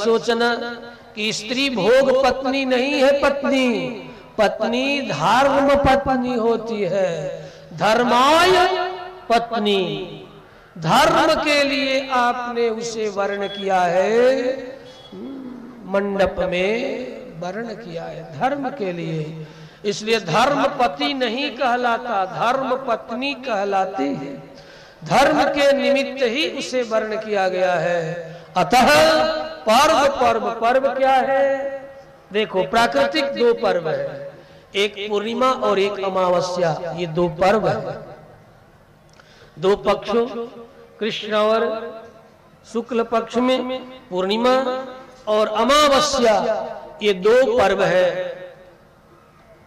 सोचना कि स्त्री भोग पत्नी नहीं है, पत्नी पत्नी धर्म पत्नी होती है। धर्माय पत्नी, धर्म के लिए आपने उसे वर्ण किया है, मंडप में वर्ण किया है धर्म के लिए। इसलिए धर्म पति नहीं कहलाता, धर्म पत्नी कहलाती है। धर्म के निमित्त ही उसे वर्ण किया गया है। अतः पर्व, पर्व पर्व क्या है? देखो प्राकृतिक दो पर्व है, एक पूर्णिमा और एक अमावस्या, ये दो पर्व है। दो पक्षों कृष्ण और शुक्ल पक्ष में पूर्णिमा और अमावस्या, ये दो पर्व है।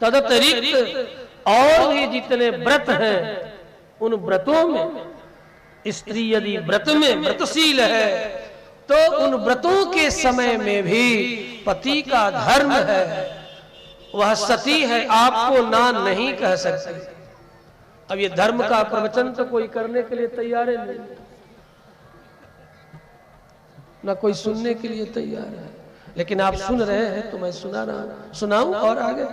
तदतिरिक्त और भी जितने व्रत हैं, उन व्रतों में स्त्री यदि व्रत में व्रतशील है तो उन व्रतों के समय में भी पति का धर्म है, वह सती है, आपको ना नहीं कह सकती। अब ये धर्म का प्रवचन तो कोई करने के लिए तैयार है नहीं, ना कोई सुनने के लिए तैयार है, लेकिन आप सुन रहे हैं तो मैं सुना रहा हूं। सुनाऊं और आगे?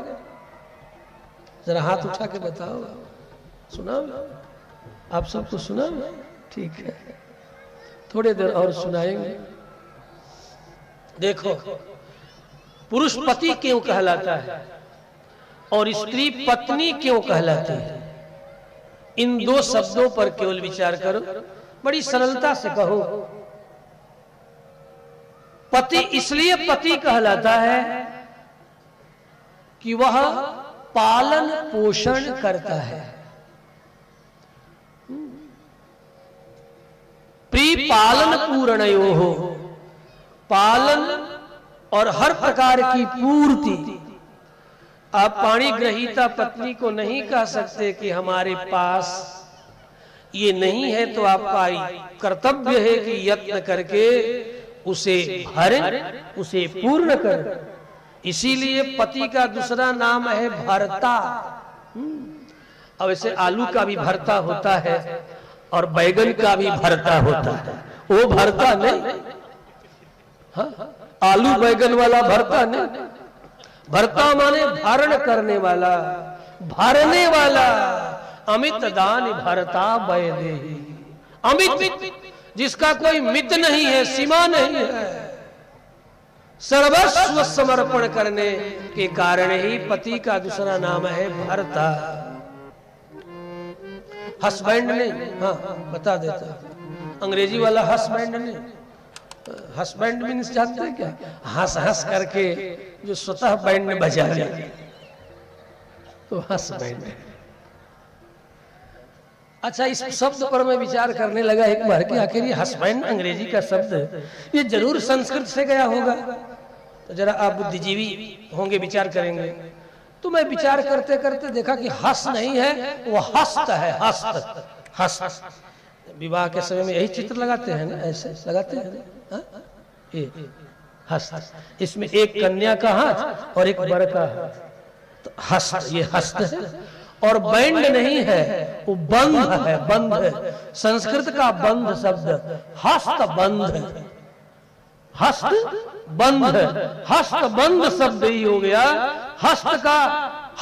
जरा हाथ उठा के बताओ, सुनाओ? आप सबको सुना? ठीक है, थोड़ी देर और सुनाएंगे। देखो पुरुष पति क्यों कहलाता है और स्त्री पत्नी क्यों कहलाती है, इन दो शब्दों पर केवल विचार करो, बड़ी सरलता से कहो। पति इसलिए पति कहलाता है कि वह पालन पोषण करता है। प्रीपालन पूर्णयो हो, पालन और हर प्रकार की पूर्ति। आप पाणी ग्रहीता पत्नी को नहीं कह सकते कि हमारे पास ये नहीं है, तो आपका कर्तव्य है कि यत्न करके उसे भरें, उसे पूर्ण करें। इसीलिए पति का दूसरा नाम है भर्ता। अब ऐसे आलू का भी भरता होता है और बैगन का भी भरता होता है, वो भरता नहीं। हाँ? आलू बैगन वाला भरता नहीं, भरता माने धारण करने वाला, भरने वाला। अमित दान भरता वैदे, अमित जिसका कोई मित नहीं है, सीमा नहीं है, सर्वस्व समर्पण करने के कारण ही पति का दूसरा नाम है भर्ता। हस्बैंड नहीं, हाँ बता देता, अंग्रेजी वाला हस्बैंड नहीं। हस्बैंड मीन्स जानते हैं क्या? हंस हंस करके जो स्वतः बैंड में बजा जाए तो हस्बैंड। अच्छा, इस शब्द पर मैं विचार करने लगा एक बार कि आखिर ये हस्बैंड अंग्रेजी का शब्द ये जरूर संस्कृत से गया होगा। तो जरा आप बुद्धिजीवी होंगे, विचार करेंगे। तो मैं विचार करते करते देखा कि हस नहीं है, वो हस्त है। हस्त, हस्त विवाह के समय में यही चित्र लगाते हैं ना, ऐसे लगाते हैं ना, ये हस्त। इसमें एक कन्या का हाथ और एक वर का हाथ, तो हस्त, ये हस्त है। और बैंड नहीं है, वो बंध है, बंध है। संस्कृत का बंध शब्द हस्त बंध है, हस्त बंध है। हस्त बंध शब्द ही हो गया। हस्त का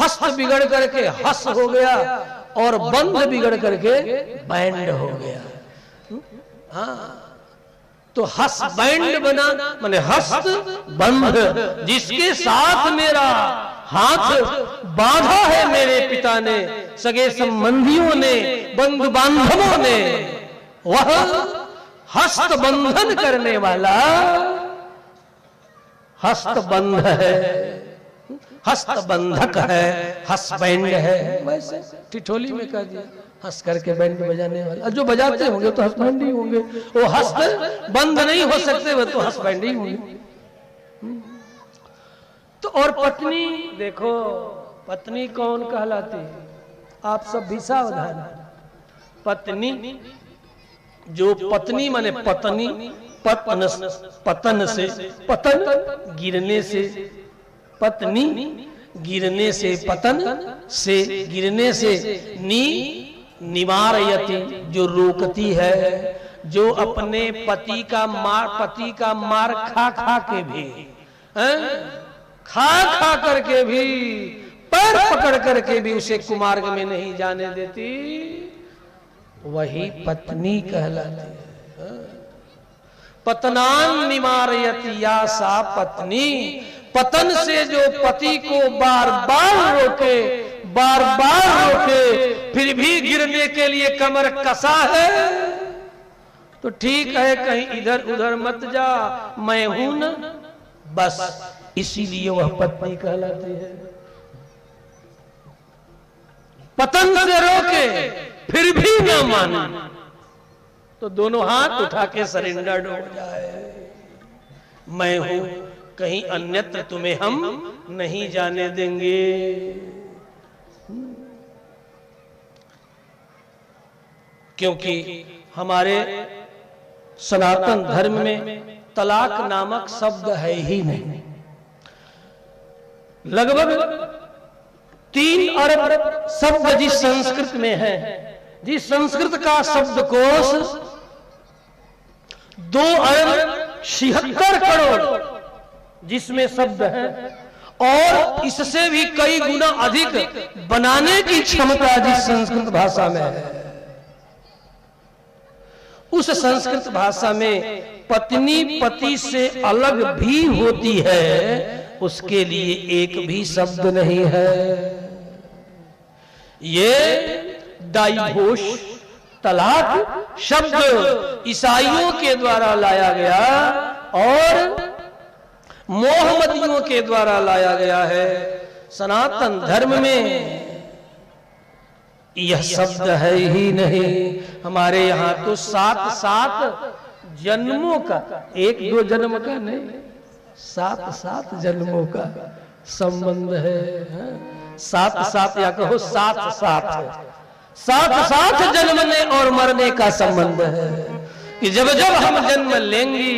हस्त बिगड़ करके हस हो गया और बंध बिगड़ करके बैंड हो गया। हाँ, तो हस बैंड बना माने हस्त बंध, जिसके साथ मेरा हाथ बांधा है मेरे पिता ने, सगे संबंधियों ने, बंधु बांधवों ने, वह हस्त बंधन करने वाला हस्त बंध है, हस्त बंधक है, हस्बैंड है। वैसे ठिठोली में कह दिया हंस करके बैंड बजाने वाले, जो बजाते होंगे तो हस्बैंड ही होंगे, वो हस्त बंद नहीं हो सकते, वो तो हस्बैंड ही होंगे। तो और पत्नी, देखो पत्नी कौन कहलाती है? आप सब भी सावधान। पत्नी, जो पत्नी माने पत्नी, पतन, पतन से, पतन गिरने से, पत्नी गिरने से, पतन से, गिरने से, निवारयति जो रोकती है, जो अपने पति का मार खा खा के भी, खा करके भी, पैर पकड़ करके भी उसे कुमार्ग में नहीं जाने देती, वही पत्नी कहलाती है। पतनान निवारयति या सा पत्नी, पतन से जो पति को बार बार रोके, फिर भी गिरने के लिए कमर कसा है, तो ठीक है कहीं इधर उधर मत जा, मैं हूं न, बस इसीलिए वह पत्नी कहलाती है। पतन से रोके फिर भी न माने तो दोनों हाथ उठा के सरेंडर हो जाए, मैं हूं, कहीं अन्यत्र तुम्हें हम नहीं जाने देंगे। क्योंकि हमारे सनातन धर्म में तलाक नामक शब्द है ही नहीं। लगभग 3 अरब शब्द जिस संस्कृत में है, जिस संस्कृत का शब्दकोश 2 अरब 76 करोड़ जिसमें शब्द है, और इससे भी कई गुना अधिक बनाने की क्षमता जिस संस्कृत भाषा में है, उस संस्कृत भाषा में पत्नी पति से अलग भी होती है, उसके लिए एक भी शब्द नहीं है। ये डाइवोर्स, तलाक शब्द ईसाइयों के द्वारा लाया गया और मोहम्मदियों के द्वारा लाया गया है। सनातन धर्म में यह शब्द है ही नहीं। हमारे यहाँ तो 7 जन्मों का, 1-2 जन्म का नहीं, 7 जन्मों का संबंध है। 7 या कहो 7 जन्मने और मरने का संबंध है कि जब जब हम जन्म लेंगे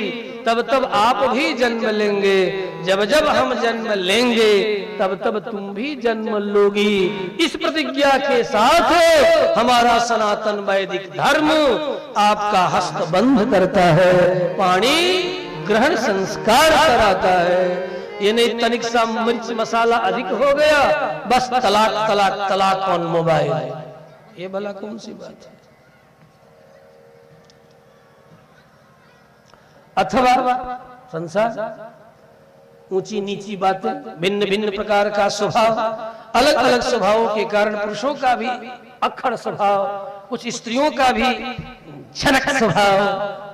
तब तब आप भी जन्म लेंगे, जब जब हम जन्म लेंगे तब तब तुम भी जन्म लोगी। इस प्रतिज्ञा के साथ हमारा सनातन वैदिक धर्म आपका हस्त बंध करता है, पाणी ग्रहण संस्कार कराता है। ये नहीं तनिक सा मिर्च मसाला अधिक हो गया, बस तलाक तलाक तलाक ऑन मोबाइल, ये भला कौन सी बात है। अथवा संसार, ऊंची नीची बातें, भिन्न भिन्न प्रकार का स्वभाव, अलग अलग स्वभावों के कारण पुरुषों का भी अक्खड़ स्वभाव, कुछ स्त्रियों का भी छनक स्वभाव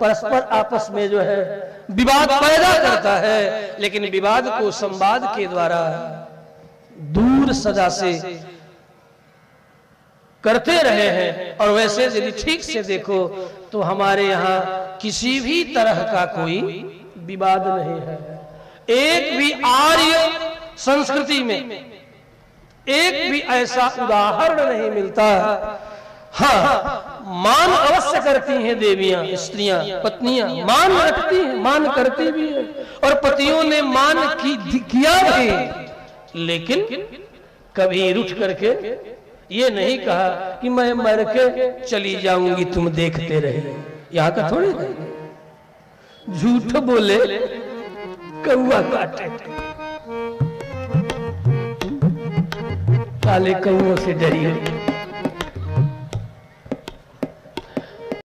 परस्पर आपस में जो है विवाद पैदा करता है। लेकिन विवाद को संवाद के द्वारा दूर सदा से करते रहे हैं। और वैसे यदि ठीक से देखो तो हमारे यहाँ किसी भी तरह का कोई विवाद नहीं है। एक भी आर्य संस्कृति में एक भी ऐसा उदाहरण नहीं मिलता। हाँ, मान अवश्य करती हैं देवियां, स्त्रियां, पत्नियां मान रखती हैं, मान करती भी हैं, और पतियों ने मान किया भी, लेकिन कभी रूठ करके ये नहीं कहा कि मैं मर के चली जाऊंगी, तुम देखते रहे। यहाँ का थोड़ी है, झूठ बोले कौआ काटे, काले कौओं से डरिए।